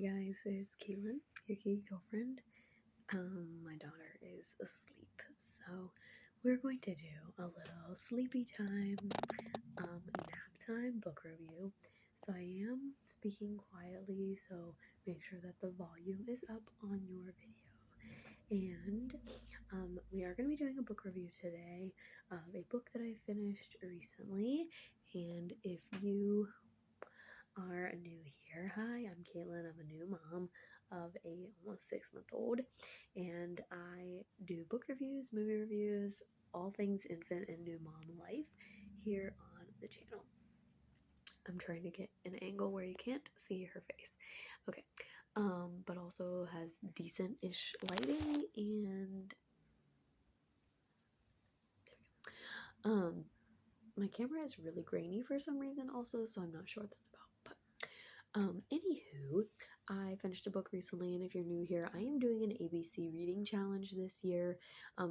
Hey guys, it's Caitlin, your key girlfriend. My daughter is asleep, so we're going to do a little sleepy time, nap time book review. So I am speaking quietly, so make sure that the volume is up on your video. And we are going to be doing a book review today of a book that I finished recently. And if you are new here, hi, I'm Caitlin. I'm a new mom of a almost 6-month-old, and I do book reviews, movie reviews, all things infant and new mom life here on the channel. I'm trying to get an angle where you can't see her face. Okay. But also has decent-ish lighting, and my camera is really grainy for some reason also, so I'm not sure what that's about. Anywho, I finished a book recently, and if you're new here, I am doing an ABC reading challenge this year.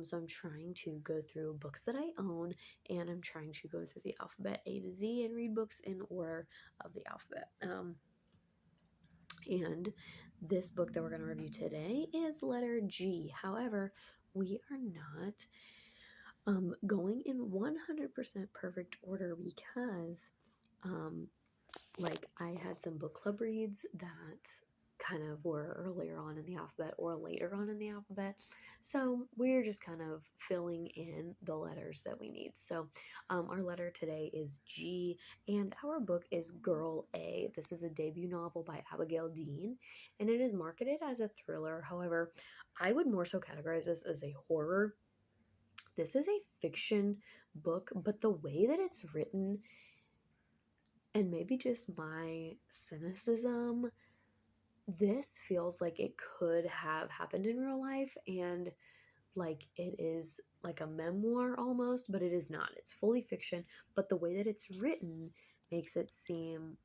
So I'm trying to go through books that I own, and I'm trying to go through the alphabet A to Z and read books in order of the alphabet. And this book that we're going to review today is letter G. However, we are not going in 100% perfect order because I had some book club reads that kind of were earlier on in the alphabet or later on in the alphabet. So we're just kind of filling in the letters that we need. So our letter today is G, and our book is Girl A. This is a debut novel by Abigail Dean, and it is marketed as a thriller. However, I would more so categorize this as a horror. This is a fiction book, but the way that it's written, and maybe just my cynicism, this feels like it could have happened in real life, and like it is like a memoir almost, but it is not. It's fully fiction, but the way that it's written makes it seem,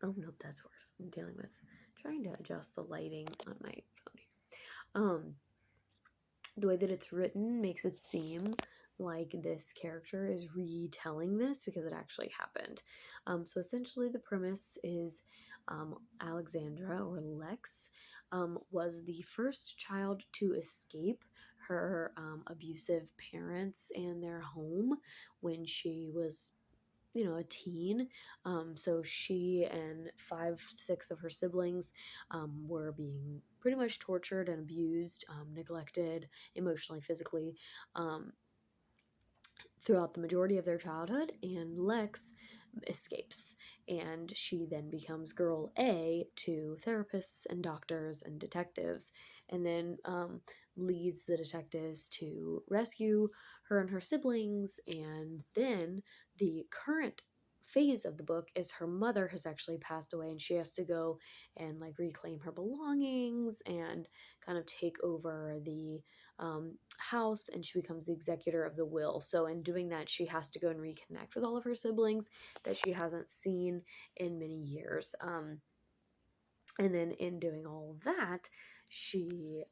oh nope, that's worse. I'm dealing with trying to adjust the lighting on my phone here. The way that it's written makes it seem like this character is retelling this because it actually happened. So essentially, the premise is Alexandra, or Lex, was the first child to escape her abusive parents and their home when she was a teen. So she and 5, 6 of her siblings were being pretty much tortured and abused, neglected emotionally, physically, um, throughout the majority of their childhood. And Lex escapes, and she then becomes Girl A to therapists and doctors and detectives, and then leads the detectives to rescue her and her siblings. And then the current phase of the book is her mother has actually passed away, and she has to go and reclaim her belongings and kind of take over the house, and she becomes the executor of the will. So in doing that, she has to go and reconnect with all of her siblings that she hasn't seen in many years. And then in doing all of that, she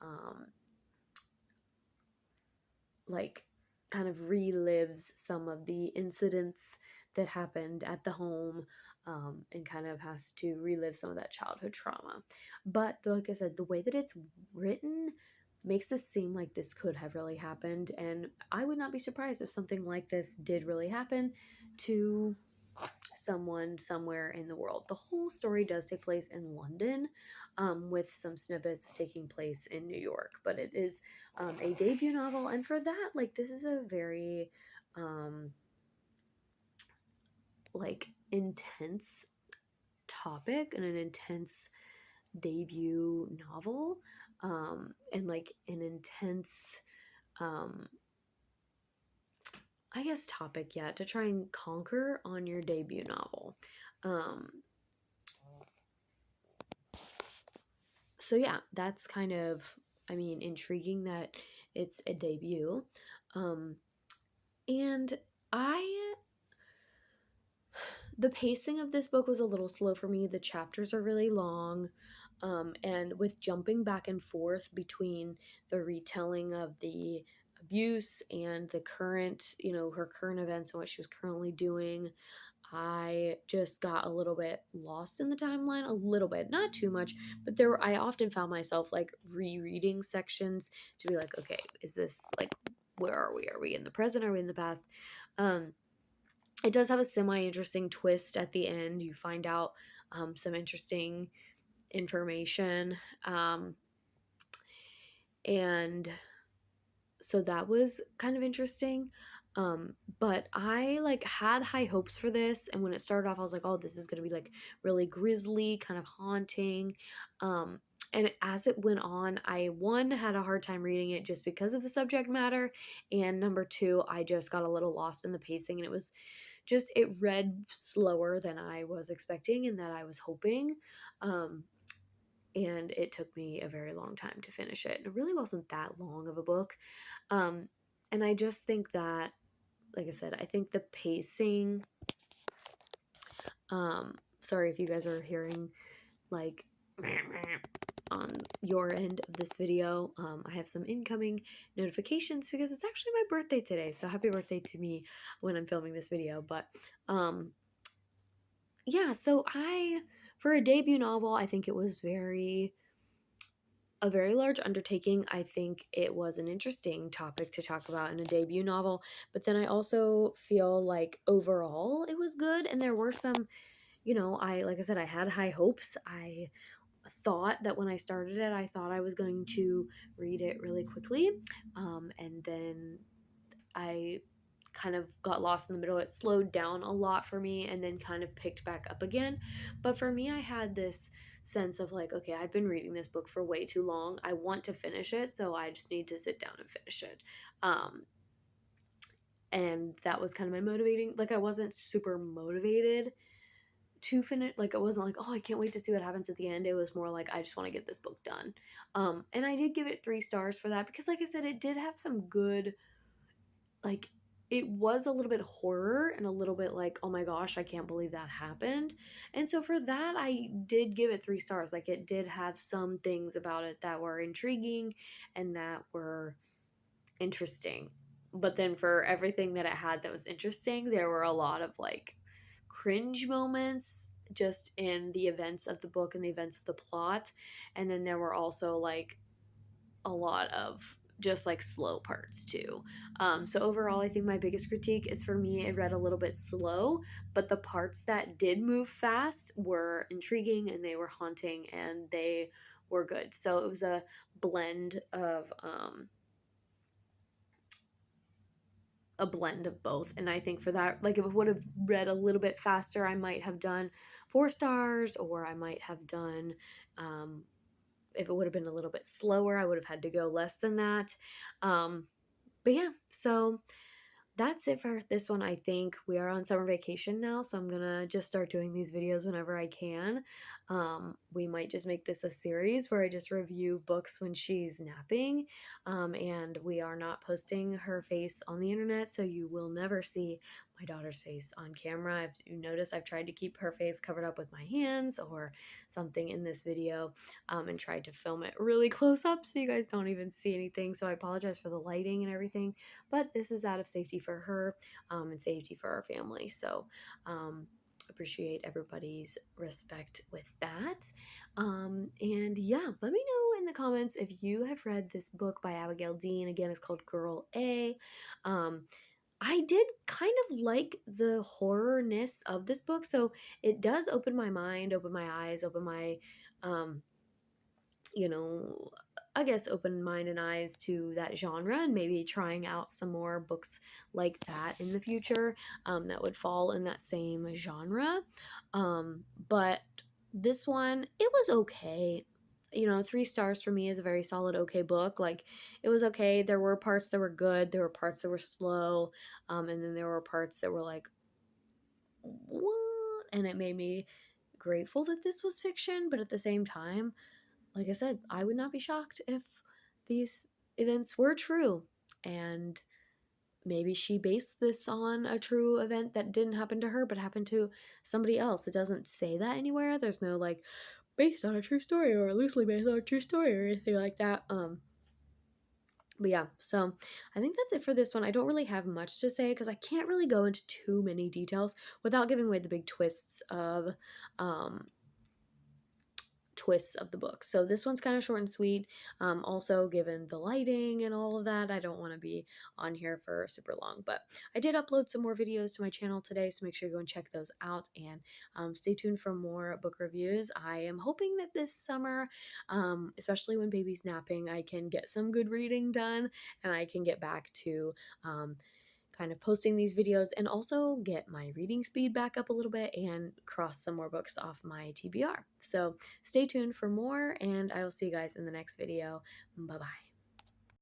kind of relives some of the incidents that happened at the home, and kind of has to relive some of that childhood trauma. But like I said, the way that it's written makes this seem like this could have really happened, and I would not be surprised if something like this did really happen to someone somewhere in the world. The whole story does take place in London, with some snippets taking place in New York, but it is a debut novel, and for that, this is a very intense topic and an intense debut novel, and an intense I guess topic, yeah, to try and conquer on your debut novel. So yeah, that's kind of, intriguing that it's a debut. And I the pacing of this book was a little slow for me. The chapters are really long. And with jumping back and forth between the retelling of the abuse and the current, her current events and what she was currently doing, I just got a little bit lost in the timeline, a little bit, not too much, but I often found myself like rereading sections to be like, okay, is this like, where are we? Are we in the present? Are we in the past? Um, it does have a semi interesting twist at the end. You find out some interesting information. And so that was kind of interesting. But I like had high hopes for this, and when it started off I was like, oh, this is going to be like really grisly, kind of haunting. And as it went on, I one had a hard time reading it just because of the subject matter, and number two, I just got a little lost in the pacing, and it read slower than I was expecting and that I was hoping. um, and it took me a very long time to finish it. It really wasn't that long of a book. um, and I just think that, like I said, I think the pacing, sorry if you guys are hearing like on your end of this video. I have some incoming notifications because it's actually my birthday today. So happy birthday to me when I'm filming this video. But yeah, so for a debut novel, I think it was a very large undertaking. I think it was an interesting topic to talk about in a debut novel, but then I also feel like overall it was good. And there were some, like I said, I had high hopes. I thought that when I started it, I thought I was going to read it really quickly. And then I kind of got lost in the middle. It slowed down a lot for me and then kind of picked back up again. But for me, I had this sense of like, okay, I've been reading this book for way too long. I want to finish it, so I just need to sit down and finish it. And that was kind of my motivating. Like, I wasn't super motivated to finish. Like, it wasn't like, oh, I can't wait to see what happens at the end. It was more like, I just want to get this book done. And I did give it 3 stars for that because, like I said, it did have some good, like, it was a little bit horror and a little bit like, oh my gosh, I can't believe that happened. And so for that, I did give it 3 stars. Like, it did have some things about it that were intriguing and that were interesting. But then for everything that it had that was interesting, there were a lot of like cringe moments just in the events of the book and the events of the plot. And then there were also like a lot of just like slow parts too. So overall, I think my biggest critique is, for me, it read a little bit slow, but the parts that did move fast were intriguing and they were haunting and they were good. So it was a blend of both. And I think for that, like, if it would have read a little bit faster, I might have done 4 stars, or I might have done, if it would have been a little bit slower, I would have had to go less than that. But yeah, so that's it for this one. I think we are on summer vacation now, so I'm gonna just start doing these videos whenever I can. We might just make this a series where I just review books when she's napping. And we are not posting her face on the internet, so you will never see my daughter's face on camera. If you notice, I've tried to keep her face covered up with my hands or something in this video, and tried to film it really close up so you guys don't even see anything. So I apologize for the lighting and everything, but this is out of safety for her, and safety for our family. So appreciate everybody's respect with that. And yeah, let me know in the comments if you have read this book by Abigail Dean. Again, it's called Girl A. I did kind of like the horrorness of this book, so it does open my mind, open my eyes, open my um, you know, I guess open mind and eyes to that genre, and maybe trying out some more books like that in the future, that would fall in that same genre. But this one, it was okay. 3 stars for me is a very solid, okay book. Like, it was okay. There were parts that were good, there were parts that were slow, and then there were parts that were like, what? And it made me grateful that this was fiction, but at the same time, like I said, I would not be shocked if these events were true. And maybe she based this on a true event that didn't happen to her, but happened to somebody else. It doesn't say that anywhere. There's no like based on a true story or loosely based on a true story or anything like that. But yeah, so I think that's it for this one. I don't really have much to say because I can't really go into too many details without giving away the big um, twists of the book. So this one's kind of short and sweet. Also, given the lighting and all of that, I don't want to be on here for super long. But I did upload some more videos to my channel today, so make sure you go and check those out. And stay tuned for more book reviews. I am hoping that this summer, especially when baby's napping, I can get some good reading done and I can get back to kind of posting these videos and also get my reading speed back up a little bit and cross some more books off my TBR. So stay tuned for more, and I will see you guys in the next video. Bye bye.